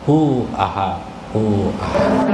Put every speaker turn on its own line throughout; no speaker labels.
hu aha hu aha.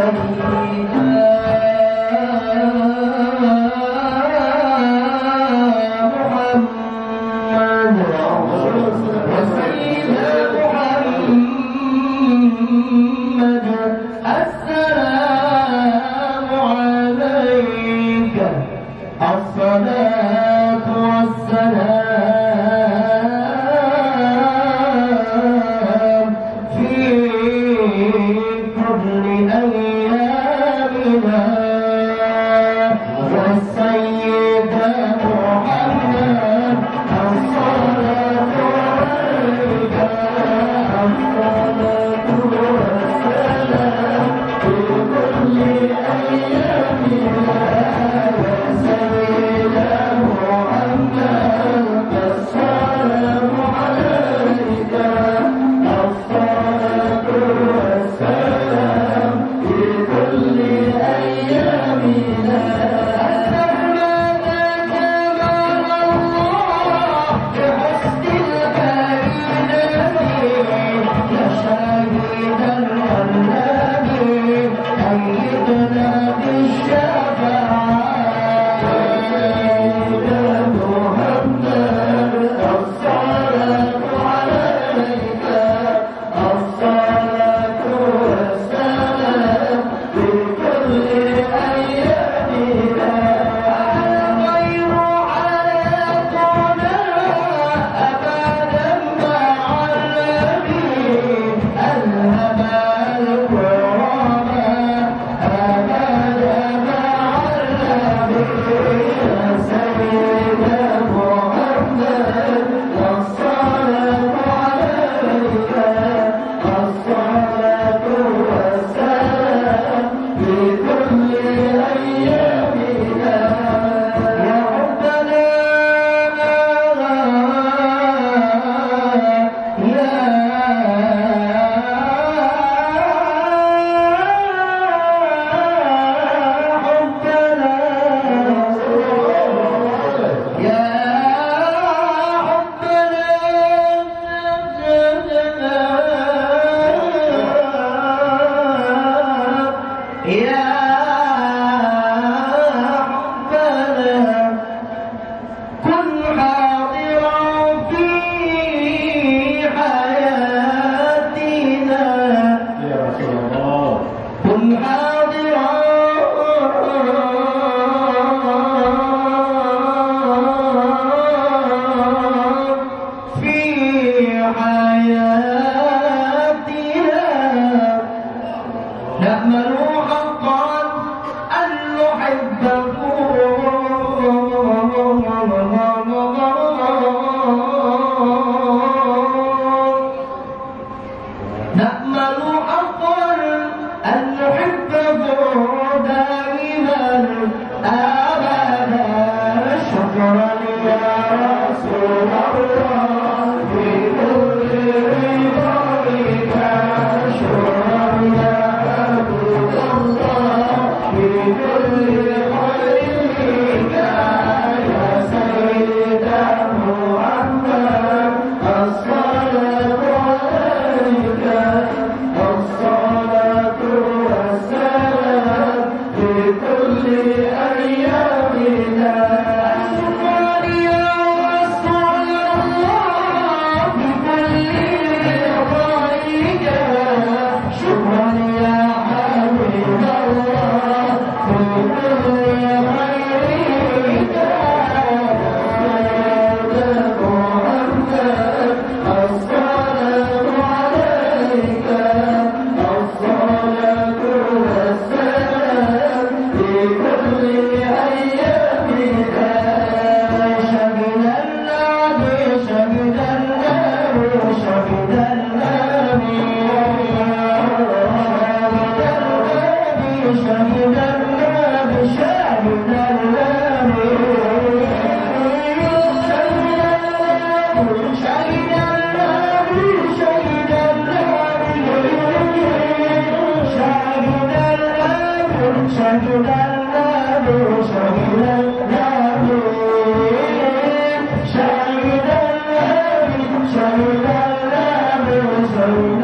شهد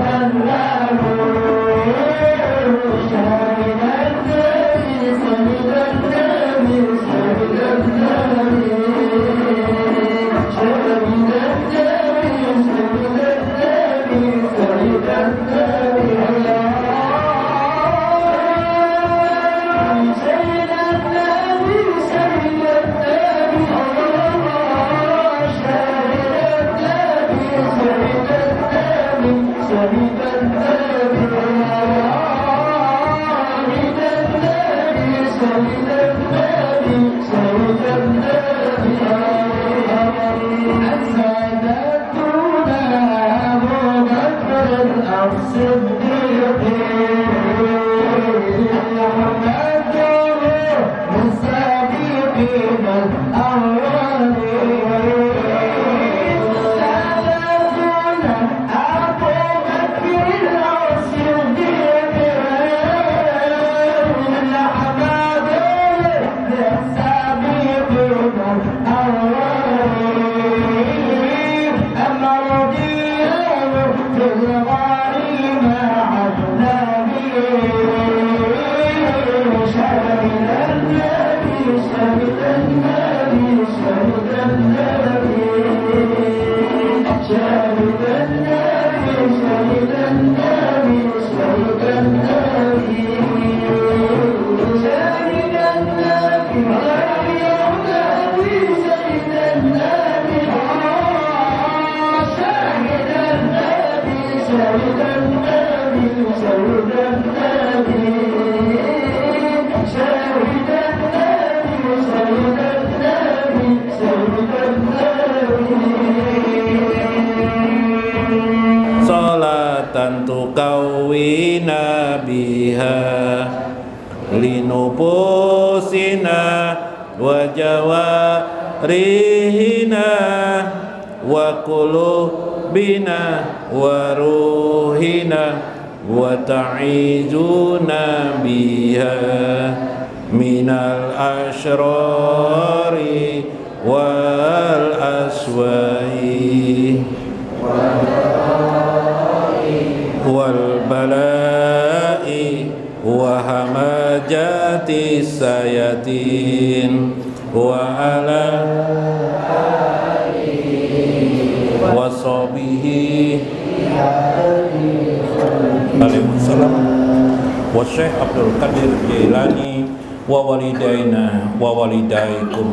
الله
Salatan tukawwina biha linupusina wa jawarihina wa qulubina wa ruhina wa ta'izuna biha minal asyrari wal aswai wal balai wa hamajati sayatin wa ala wa sahbihi alaihi salam wa Syekh Abdul Qadir Jailani wa walidaina wa walidaikum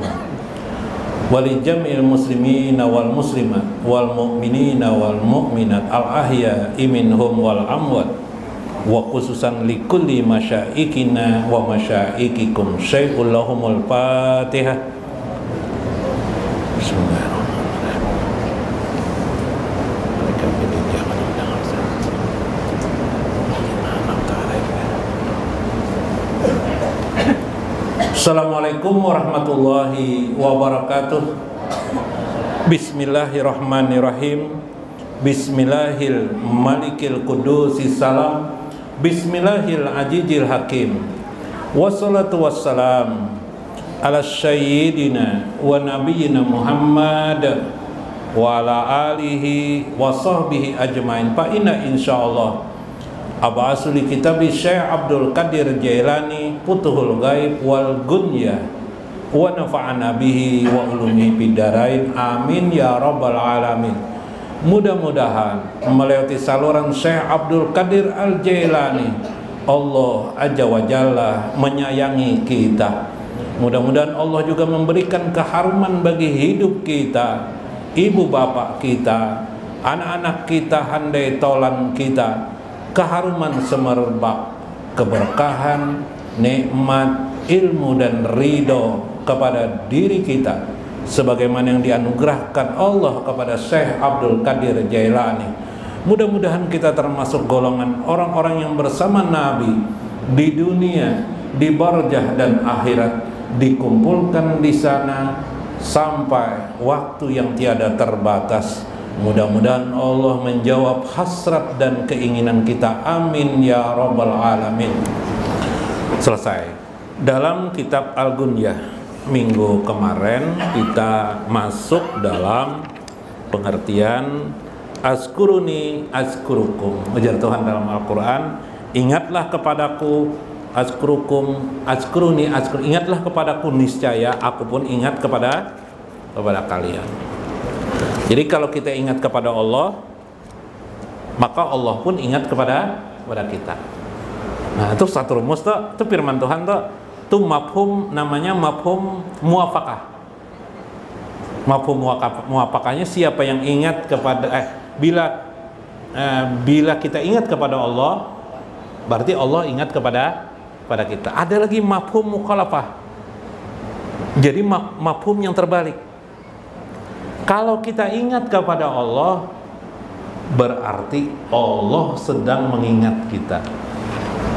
wali jamil muslimina wal muslimat wal mu'minina wal mu'minat al ahya'i minhum wal amwat wa khususan likulli masyaikina wa masyaikikum syai'ul lahumul fatihah. Assalamualaikum warahmatullahi wabarakatuh. Bismillahirrahmanirrahim. Bismillahil malikil qudusis salam. Bismillahil ajijil hakim. Wassalatu wassalam ala sayyidina wa nabiyyina Muhammad wa ala alihi wa sahbihi ajmain. Fa inna insyaallah Abasuli kitabi Syekh Abdul Qadir Jailani Futuhul Ghaib wal Gunya wa nafa'ana bihi wa ulumihi bidarain amin ya rabbal alamin. Mudah-mudahan melewati saluran Syekh Abdul Qadir Al Jailani Allah Azza wa Jalla menyayangi kita. Mudah-mudahan Allah juga memberikan keharuman bagi hidup kita, ibu bapak kita, anak-anak kita, handai tolan kita, keharuman semerbak, keberkahan, nikmat, ilmu dan ridho kepada diri kita sebagaimana yang dianugerahkan Allah kepada Syekh Abdul Qadir Jailani. Mudah-mudahan kita termasuk golongan orang-orang yang bersama Nabi di dunia, di barzah dan akhirat, dikumpulkan di sana sampai waktu yang tiada terbatas. Mudah-mudahan Allah menjawab hasrat dan keinginan kita. Amin ya rabbal alamin. Selesai. Dalam kitab Al-Gunyah minggu kemarin kita masuk dalam pengertian azkuruni azkurukum. Ujar Tuhan dalam Al-Quran, ingatlah kepadaku azkurukum, azkuruni azkur. Ingatlah kepadaku, niscaya aku pun ingat kepada kalian. Jadi kalau kita ingat kepada Allah, maka Allah pun ingat kepada kita. Nah, itu satu rumus tuh, itu firman Tuhan tuh, itu mafhum, namanya mafhum muwafaqah. Mafhum muwafaqahnya siapa yang ingat kepada bila kita ingat kepada Allah, berarti Allah ingat kepada kita. Ada lagi mafhum mukhalafah. Jadi mafhum yang terbalik. Kalau kita ingat kepada Allah, berarti Allah sedang mengingat kita.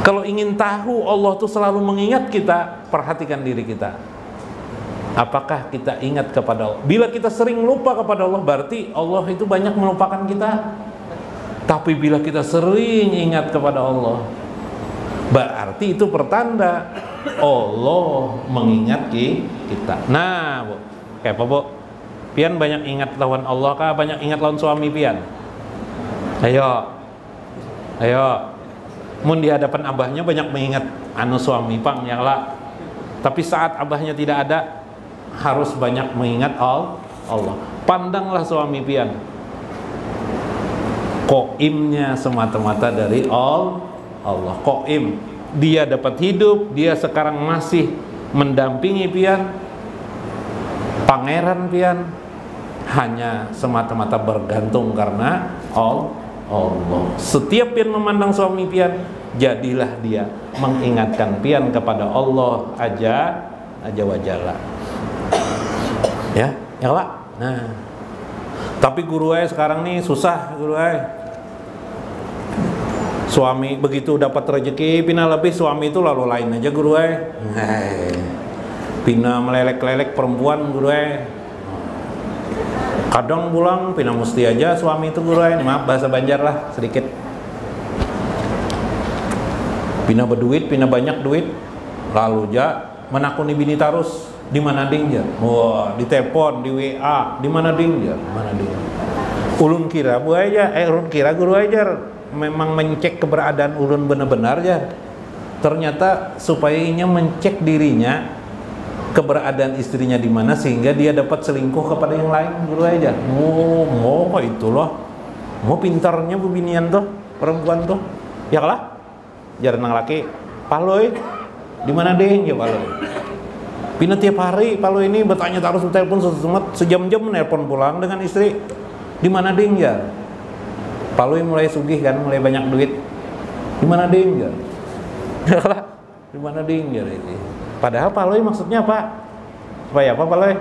Kalau ingin tahu Allah itu selalu mengingat kita, perhatikan diri kita. Apakah kita ingat kepada Allah? Bila kita sering lupa kepada Allah, berarti Allah itu banyak melupakan kita. Tapi bila kita sering ingat kepada Allah, berarti itu pertanda Allah mengingat kita. Nah, Bu, kayak apa, Bu? Pian banyak ingat lawan Allah kah? Banyak ingat lawan suami Pian? Ayo. Mun di hadapan abahnya banyak mengingat suami pang yang lah. Tapi saat abahnya tidak ada, harus banyak mengingat Allah. Pandanglah suami Pian, qaimnya semata-mata dari Allah. Qaim, dia dapat hidup, dia sekarang masih mendampingi Pian. Pangeran Pian hanya semata-mata bergantung karena Allah. Setiap Pian memandang suami Pian, jadilah dia mengingatkan pian kepada Allah aja wajalla. Ya Pak. Nah, tapi guru sekarang nih susah guru suami begitu dapat rezeki pina lebih suami itu lalu lain aja guru pina melelek-lelek perempuan guru kadang pulang pina mesti aja suami itu guru maaf bahasa Banjar lah sedikit pina berduit pina banyak duit lalu aja menakuni bini tarus di mana ding ya wah di telepon di WA di mana ding ya mana ding ulun kira bu aja ulun kira guru aja memang mencek keberadaan ulun benar-benar ya ternyata supaya inya mencek dirinya keberadaan istrinya di mana sehingga dia dapat selingkuh kepada yang lain guru aja mau kok itu loh mau pintarnya bebinian tuh perempuan tuh ya kalah jarang laki paloy di mana deh ya paloy pina tiap hari paloy ini bertanya terus telepon sejam-jam menelpon pulang dengan istri di mana deh ya paloy mulai sugih kan mulai banyak duit di mana deh ya di mana deh ya padahal paloy maksudnya apa supaya apa paloy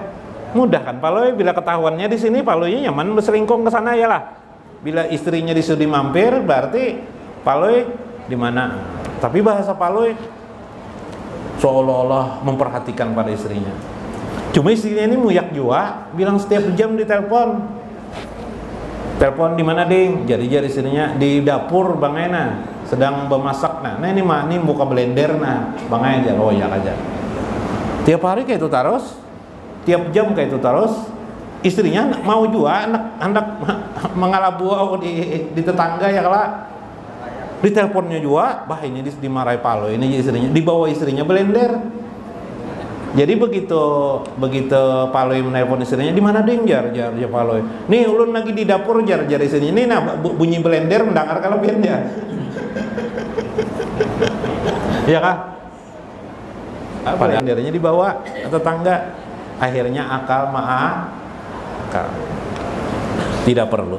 mudah kan paloy bila ketahuannya di sini paloynya nyaman berselingkuh ke sana ya lah bila istrinya disudi mampir berarti paloy di mana tapi bahasa paloy seolah-olah memperhatikan pada istrinya cuma istrinya ini muyak jua bilang setiap jam ditelepon telepon di mana ding jadi istrinya di dapur Bang Ena sedang memasak nah ini buka blender nah Bang aja oh ya aja tiap hari kayak itu terus tiap jam kayak itu terus istrinya mau juga anak mengalabuau di tetangga ya kala di teleponnya juga bah ini dimarahi palo ini istrinya dibawa istrinya blender jadi begitu paloy menelpon istrinya di mana ding jar paloy nih ulun lagi di dapur jar istrinya ini nah bunyi blender mendengar kalau pian ya ya kah blendernya dibawa ke tetangga akhirnya akal tidak perlu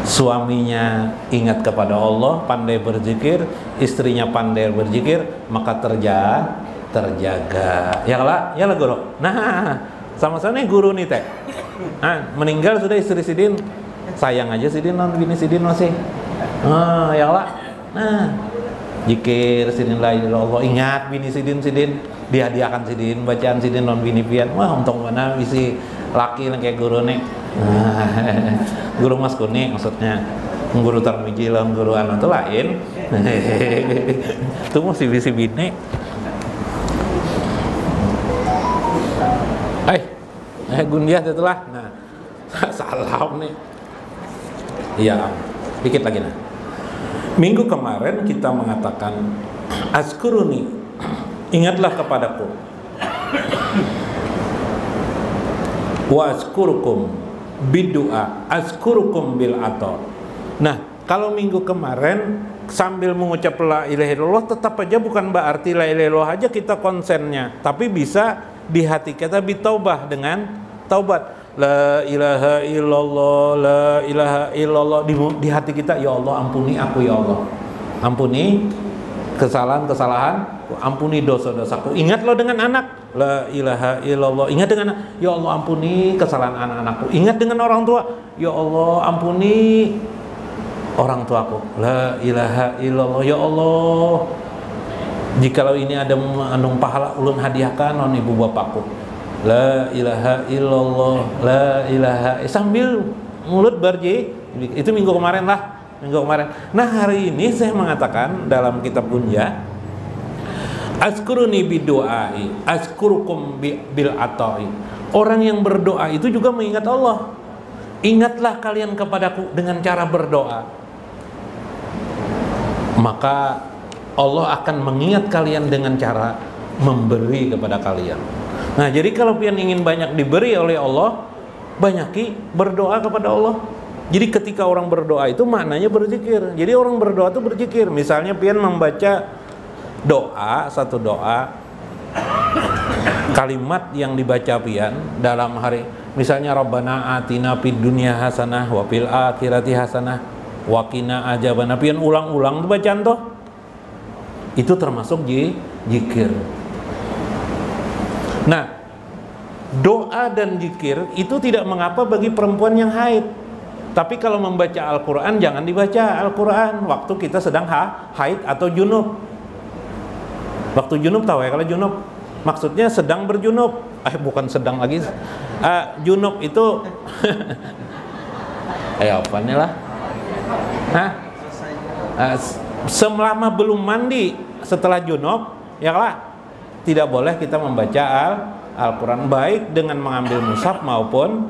suaminya ingat kepada Allah pandai berzikir istrinya pandai berzikir maka terjaga ya lah guru nah sama-sama nih guru nih teh meninggal sudah istri sidin sayang aja sidin non bini sidin masih ya lah nah zikir sidin la ilaha illallah ingat bini sidin dihadiahkan sidin bacaan sidin non bini pian wah untung mana isi laki yang kayak guru nih guru mas kuning maksudnya guru tarmiji lah guru anu itu lain itu masih bisi bini gundiah itulah nah salam nih iya dikit lagi nah minggu kemarin kita mengatakan azkuruni ingatlah kepadaku wa azkurukum biddu'a azkurukum bil ato. Nah kalau minggu kemarin sambil mengucap la ilaha illallah tetap aja bukan berarti la ilaha illallah aja kita konsennya tapi bisa di hati kita bitaubah dengan taubat la ilaha illallah di hati kita ya Allah ampuni aku ya Allah ampuni kesalahan ampuni dosa-dosaku ingat lo dengan anak la ilaha illallah ingat dengan ya Allah ampuni kesalahan anak-anakku ingat dengan orang tua ya Allah ampuni orang tuaku la ilaha illallah ya Allah jikalau ini ada mengandung pahala ulun hadiahkan non ibu bapakku la ilaha illallah la ilaha sambil mulut berji itu minggu kemarin. Nah hari ini saya mengatakan dalam kitab Gunja azkuruni bidu'ai azkurukum bil atai. Orang yang berdoa itu juga mengingat Allah. Ingatlah kalian kepadaku dengan cara berdoa, maka Allah akan mengingat kalian dengan cara memberi kepada kalian. Nah jadi kalau pian ingin banyak diberi oleh Allah, banyaki berdoa kepada Allah. Jadi ketika orang berdoa itu maknanya berzikir. Jadi orang berdoa itu berzikir. Misalnya pian membaca doa, satu doa, kalimat yang dibaca pian dalam hari, misalnya Rabbana atina fid dunya hasanah wa fil akhirati hasanah. Wakina ajaban apian ulang-ulang tuh bacaan toh. Itu termasuk zikir. Nah, doa dan zikir itu tidak mengapa bagi perempuan yang haid. Tapi kalau membaca Al-Quran, jangan dibaca Al-Quran waktu kita sedang haid atau junub. Waktu junub tahu ya, kalau junub maksudnya sedang berjunub. Bukan sedang lagi. Junub itu apa nih lah? Selama belum mandi setelah junub, ya lah, tidak boleh kita membaca Al-Quran, baik dengan mengambil mushaf maupun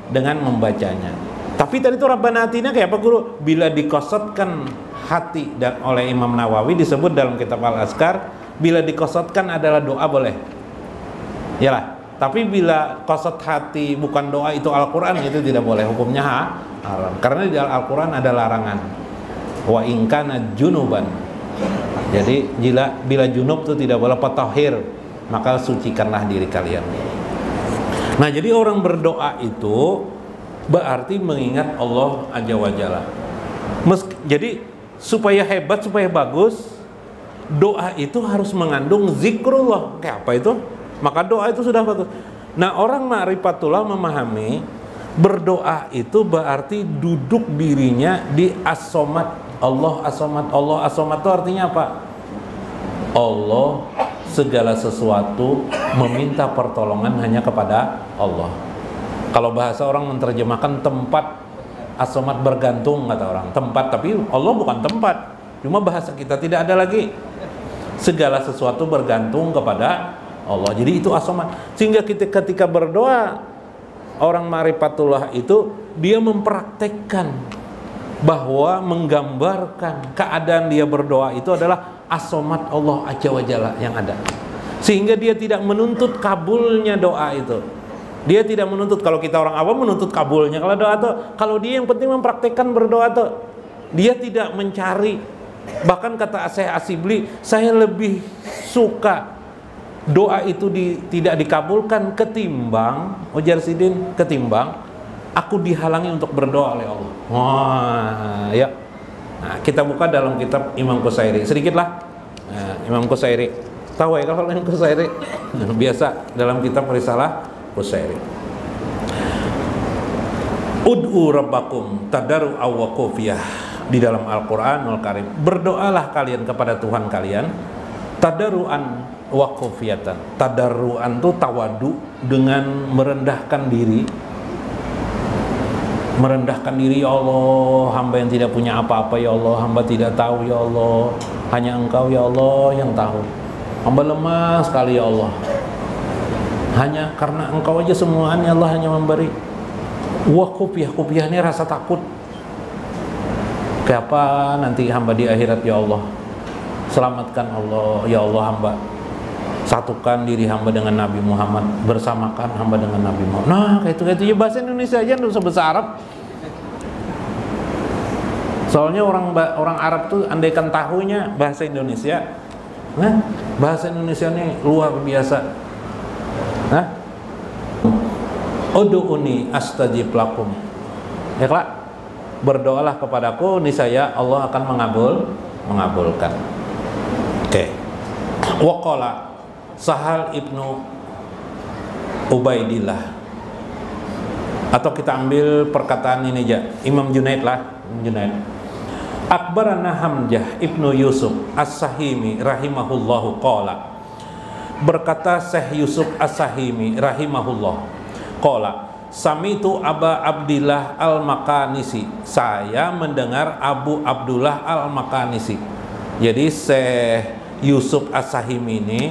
dengan membacanya. Tapi tadi itu Rabbana Atina kayak apa guru? Bila dikosotkan hati dan oleh Imam Nawawi disebut dalam kitab Al-Azkar, bila dikosotkan adalah doa boleh. Yalah. Tapi bila kosot hati bukan doa itu Al-Quran, itu tidak boleh, hukumnya haram. Karena di Al-Quran ada larangan. Wa in kana junuban. Jadi bila junub itu tidak boleh, fatahhir, maka sucikanlah diri kalian. Nah, jadi orang berdoa itu berarti mengingat Allah Azza wa Jalla. Jadi supaya hebat, supaya bagus, doa itu harus mengandung zikrullah. Kayak apa itu? Maka doa itu sudah bagus. Nah, orang ma'rifatullah memahami berdoa itu berarti duduk dirinya di as-somad. Allah as-somad. Allah as-somad itu artinya apa? Allah segala sesuatu meminta pertolongan hanya kepada Allah. Kalau bahasa orang menerjemahkan tempat as-somad bergantung, kata orang. Tempat, tapi Allah bukan tempat. Cuma bahasa kita tidak ada lagi. Segala sesuatu bergantung kepada Allah. Jadi itu as-somad. Sehingga ketika berdoa, orang ma'rifatullah itu dia mempraktekkan bahwa menggambarkan keadaan dia berdoa itu adalah as-somad Allah Azza wa Jalla yang ada. Sehingga dia tidak menuntut kabulnya doa itu. Dia tidak menuntut, kalau kita orang awam menuntut kabulnya kalau doa itu. Kalau dia yang penting mempraktekkan berdoa itu, dia tidak mencari. Bahkan kata Syekh Asibli, saya lebih suka doa itu tidak dikabulkan ketimbang, ujar Sidin, ketimbang aku dihalangi untuk berdoa oleh Allah. Wah, ya. Nah, kita buka dalam kitab Imam Qusairi sedikit lah. Nah, Imam Qusairi, tahu ya kalau Imam Qusairi? Biasa dalam kitab Risalah Qusairi. Ud'u rabbakum tadarru'an wa khufyah, di dalam Al-Qur'anul Karim. Berdoalah kalian kepada Tuhan kalian tadarru'an wa khufyatan. Tadarru'an itu tawadu, dengan merendahkan diri. Merendahkan diri, ya Allah, hamba yang tidak punya apa-apa, ya Allah, hamba tidak tahu, ya Allah, hanya Engkau, ya Allah, yang tahu. Hamba lemah sekali, ya Allah, hanya karena Engkau aja semuanya, Allah hanya memberi. Wa khufyah, khufyah ini rasa takut. Kayak apa nanti hamba di akhirat, ya Allah, selamatkan Allah, ya Allah, hamba satukan diri hamba dengan Nabi Muhammad, bersamakan hamba dengan Nabi Muhammad. Nah, kayak itu ya, bahasa Indonesia aja nggak usah bahasa Arab. Soalnya orang Arab tuh andaikan tahunya bahasa Indonesia, nah, bahasa Indonesia ini luar biasa. Nah, ud'uni astajib lakum. Ya kelak, berdoalah kepadaku, niscaya Allah akan mengabulkan. Oke. Waqala Sahal ibnu Ubaidillah, atau kita ambil perkataan ini aja, Imam Junaid lah, Junaid. Akbarana Hamzah ibnu Yusuf As-Sahimi rahimahullahu qala, berkata Syekh Yusuf As-Sahimi rahimahullah, qala samitu Aba Abdillah Al-Makanisi, saya mendengar Abu Abdullah Al-Makanisi. Jadi Syekh Yusuf As-Sahimi ini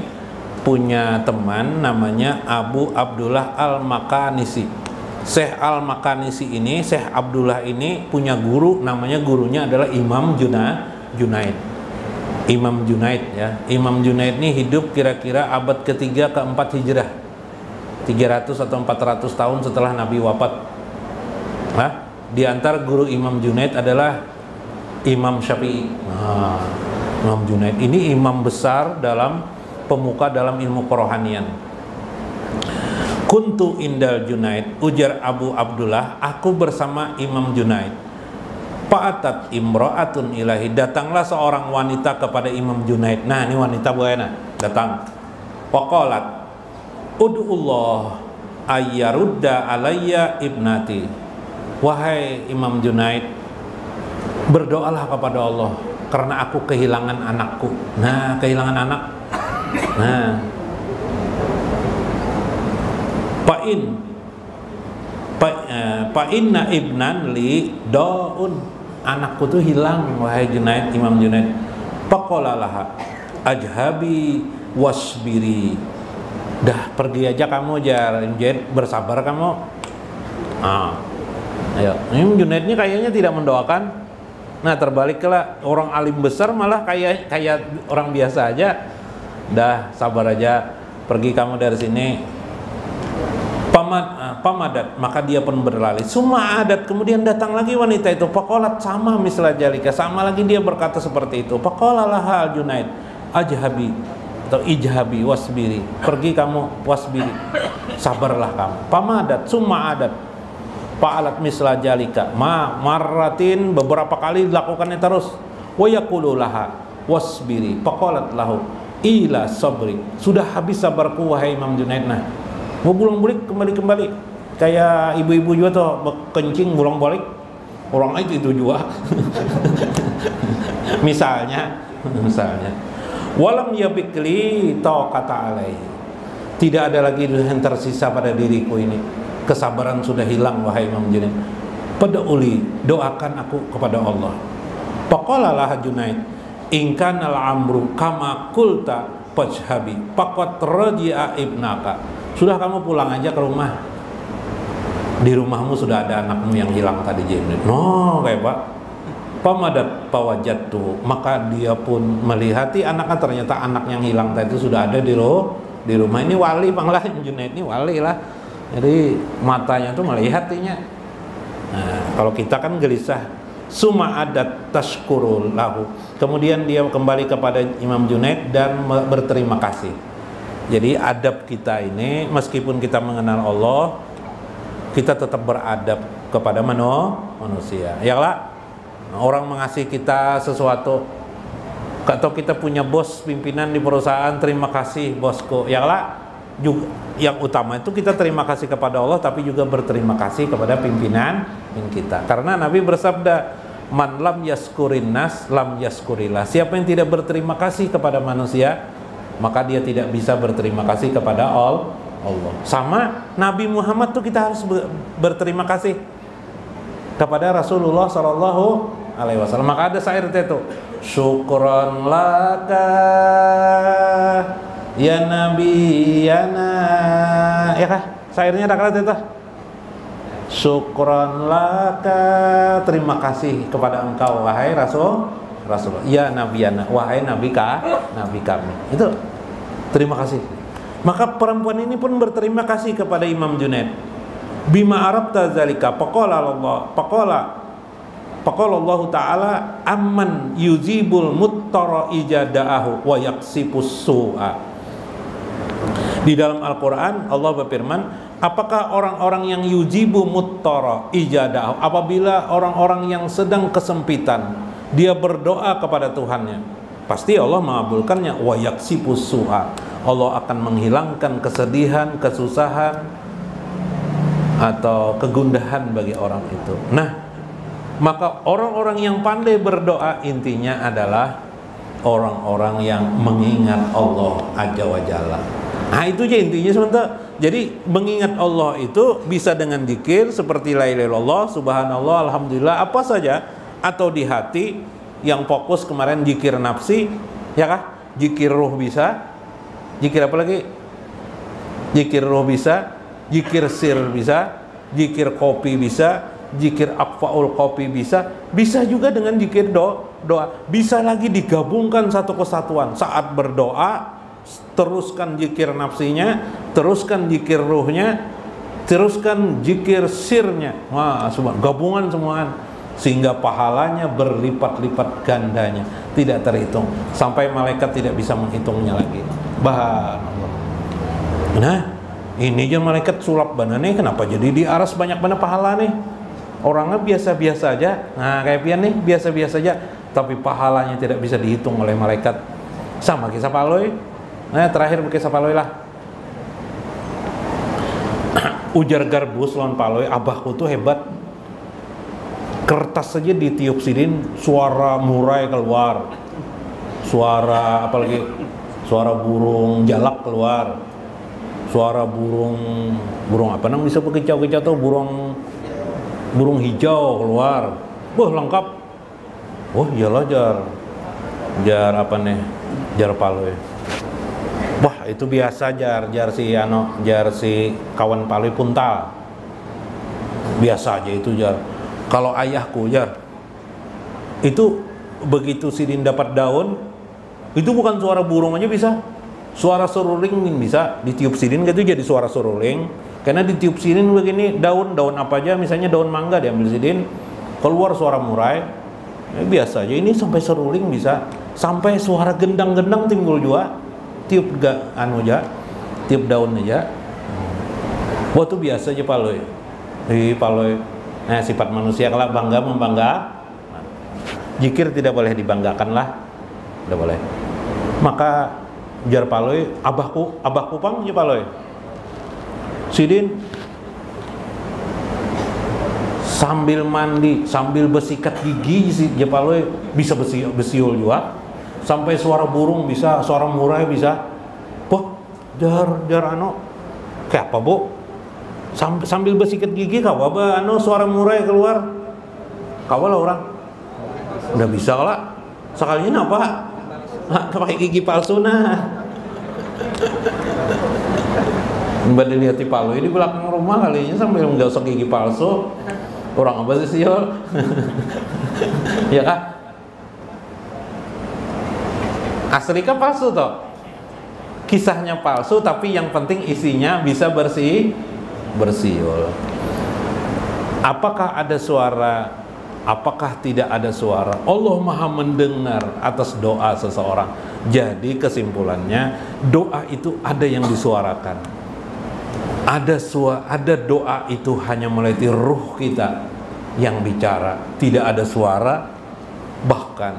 punya teman namanya Abu Abdullah Al-Makanisi. Syekh Al-Makanisi ini, Syekh Abdullah ini punya guru, namanya gurunya adalah Imam Junaid. Imam Junaid ya. Imam Junaid ini hidup kira-kira abad ketiga keempat Hijrah, 300 atau 400 tahun setelah Nabi wafat. Nah, di antara guru Imam Junaid adalah Imam Syafi'i. Nah, Imam Junaid ini imam besar dalam pemuka dalam ilmu kerohanian. Kuntu indal Junaid, ujar Abu Abdullah, aku bersama Imam Junaid. Fa'atat imra'atun ilahi, datanglah seorang wanita kepada Imam Junaid. Nah, ini wanita buana datang. Faqalat ud'ullah ayyarudda alayya ibnati. Wahai Imam Junaid, berdoalah kepada Allah karena aku kehilangan anakku. Nah, kehilangan anak. Nah, fa inna ibnan li daun, anakku tuh hilang wahai Junaid, Imam Junaid. Faqala laha ajhabi wasbiri. Dah pergi aja kamu jar, Junaid, bersabar kamu. Ayo, Imam Junaid ini kayaknya tidak mendoakan. Nah, terbaliklah, orang alim besar malah kayak orang biasa aja. Dah sabar aja, pergi kamu dari sini. Pamadat, maka dia pun berlari. Summa adat, kemudian datang lagi wanita itu. Faqalat, sama misla jalika, sama lagi dia berkata seperti itu. Faqala laha al-Junaid ajhabi atau ijhabi wasbiri, pergi kamu wasbiri, sabarlah kamu. Pamadat, summa adat, fa'alat misla jalika, marratin, beberapa kali dilakukannya terus. Wa yaqulu laha wasbiri, faqalat lahu ila sabri, sudah habis sabarku wahai Imam Junaid. Nah, mau bulang-balik kembali kayak ibu-ibu juga tuh kencing bulang-balik, orang itu juga. misalnya walam yabikli taqata alai, tidak ada lagi yang tersisa pada diriku ini, kesabaran sudah hilang wahai Imam Junaid. Pada'uli, doakan aku kepada Allah. Faqala laha Junaid in kana al-amru kama qulta fajhabi faqad raji'a ibnaka, sudah kamu pulang aja ke rumah, di rumahmu sudah ada anakmu yang hilang tadi Jibril. No, kayak Pak. Pamadat pawajatu, maka dia pun melihati anaknya, ternyata anak yang hilang tadi itu sudah ada di rumah. Ini wali panglah, Junaid ini wali lah. Jadi matanya tuh melihatinya. Nah, kalau kita kan gelisah. Suma adat tashkurul lahu, kemudian dia kembali kepada Imam Junaid dan berterima kasih. Jadi adab kita ini, meskipun kita mengenal Allah, kita tetap beradab kepada manusia. Ya lah, orang mengasihi kita sesuatu, atau kita punya bos pimpinan di perusahaan, terima kasih bosku. Ya lah, juga yang utama itu kita terima kasih kepada Allah, tapi juga berterima kasih kepada pimpinan kita. Karena Nabi bersabda, man lam yaskurin nas lam yaskurillah, siapa yang tidak berterima kasih kepada manusia, maka dia tidak bisa berterima kasih kepada Allah. Sama Nabi Muhammad tuh kita harus berterima kasih kepada Rasulullah Sallallahu Alaihi Wasallam. Maka ada syair itu, syukron laka ya Nabi yana, ya kah? Syairnya ada kata itu, syukron laka, terima kasih kepada engkau wahai Rasulullah, ya Nabi yana, wahai Nabi kami. Itu terima kasih. Maka perempuan ini pun berterima kasih kepada Imam Junaid. Bima arabta zalika, faqala Allah Ta'ala amman yujibul muttara ijada'ahu wa yaksipus su'a. Di dalam Al-Quran Allah berfirman, apakah orang-orang yang yujibu muttara ijada'ahu, apabila orang-orang yang sedang kesempitan dia berdoa kepada Tuhannya, pasti Allah mengabulkannya. Wa yaksipus su'a, Allah akan menghilangkan kesedihan, kesusahan atau kegundahan bagi orang itu. Nah, maka orang-orang yang pandai berdoa intinya adalah orang-orang yang mengingat Allah Azza wa Jalla. Nah, itu aja intinya sebentar. Jadi mengingat Allah itu bisa dengan zikir seperti la ilaha illallah, subhanallah, alhamdulillah, apa saja, atau di hati yang fokus kemarin zikir nafsi, ya kah? Zikir ruh bisa. Zikir apa lagi? Zikir ruh bisa, zikir sir bisa, zikir kopi bisa, zikir akfaul kopi bisa juga dengan zikir doa. Bisa lagi digabungkan satu kesatuan. Saat berdoa, teruskan zikir nafsinya, teruskan zikir ruhnya, teruskan zikir sirnya. Wah, gabungan semuaan, sehingga pahalanya berlipat-lipat gandanya, tidak terhitung, sampai malaikat tidak bisa menghitungnya lagi. Subhanallah. Nah, ini aja malaikat sulap bana nih, kenapa jadi di aras banyak banget pahala nih? orangnya biasa-biasa aja. Nah kayak pian nih biasa-biasa aja, tapi pahalanya tidak bisa dihitung oleh malaikat. Sama kisah Paloi. Nah terakhir kisah Paloi lah. Ujar Garbus lawan Paloi, abahku tuh hebat. Kertas saja ditiup sidin, suara murai keluar, suara apalagi suara burung jalak keluar, suara burung apa namanya bisa kicau-kicau tuh, burung hijau keluar. Wah lengkap. Oh iyalah jar apa nih, jar Paloi. Wah itu biasa jar si kawan Paloi puntal. Biasa aja itu jar. Kalau ayahku jar, itu begitu sidin dapat daun, itu bukan suara burung aja bisa, suara seruling bisa ditiup sidin gitu jadi suara seruling. Karena ditiup sidin begini daun apa aja, misalnya daun mangga diambil sidin, keluar suara murai. Biasa aja ini sampai seruling bisa, sampai suara gendang-gendang timbul juga. Tiup tiup daun aja. Wah itu biasa aja Paloi. Paloi. Nah, sifat manusia kalau bangga membangga, zikir tidak boleh dibanggakan lah, tidak boleh. Maka jar Paloi, abahku pang je Paloi. Sidin sambil mandi, sambil bersikat gigi si Paloi bisa besiul juga. Sampai suara burung bisa, suara murai bisa. Wah, jar kayak apa, Bu? Sambil bersikat gigi kau apa suara murai keluar. Kau lah orang. Udah bisa lah. Sekalinya apa? Pakai gigi palsu nah. Mbak dilihat di Paloi di belakang rumah kalinya sambil menggosok gigi palsu. Orang apa sih siol? Ya kah? Asli kah palsu toh? Kisahnya palsu tapi yang penting isinya bisa bersiul. Apakah ada suara? Apakah tidak ada suara? Allah Maha mendengar atas doa seseorang. Jadi kesimpulannya doa itu ada yang disuarakan. Ada doa itu hanya melalui ruh kita yang bicara. Tidak ada suara, bahkan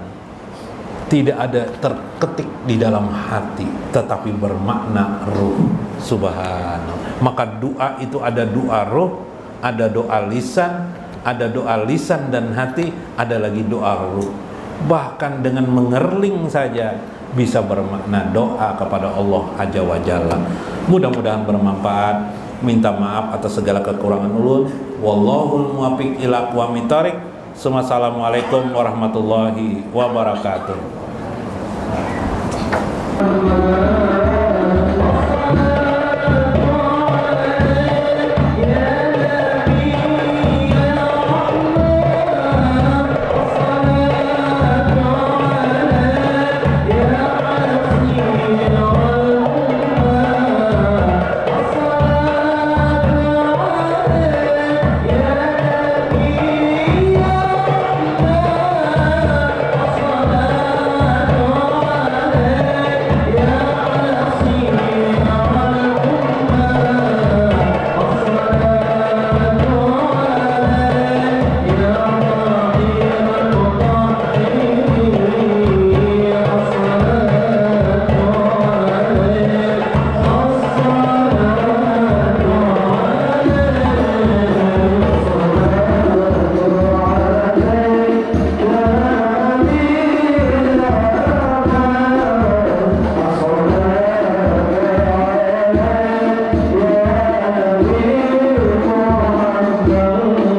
tidak ada terketik di dalam hati, tetapi bermakna ruh. Subhanallah. Maka doa itu ada doa ruh, ada doa lisan, ada doa lisan dan hati, ada lagi doa ruh. Bahkan dengan mengerling saja bisa bermakna doa kepada Allah Azza wa Jalla. Mudah-mudahan bermanfaat. Minta maaf atas segala kekurangan ulun. Wallahul muwaffiq ila aqwamit thoriq. Assalamualaikum warahmatullahi wabarakatuh.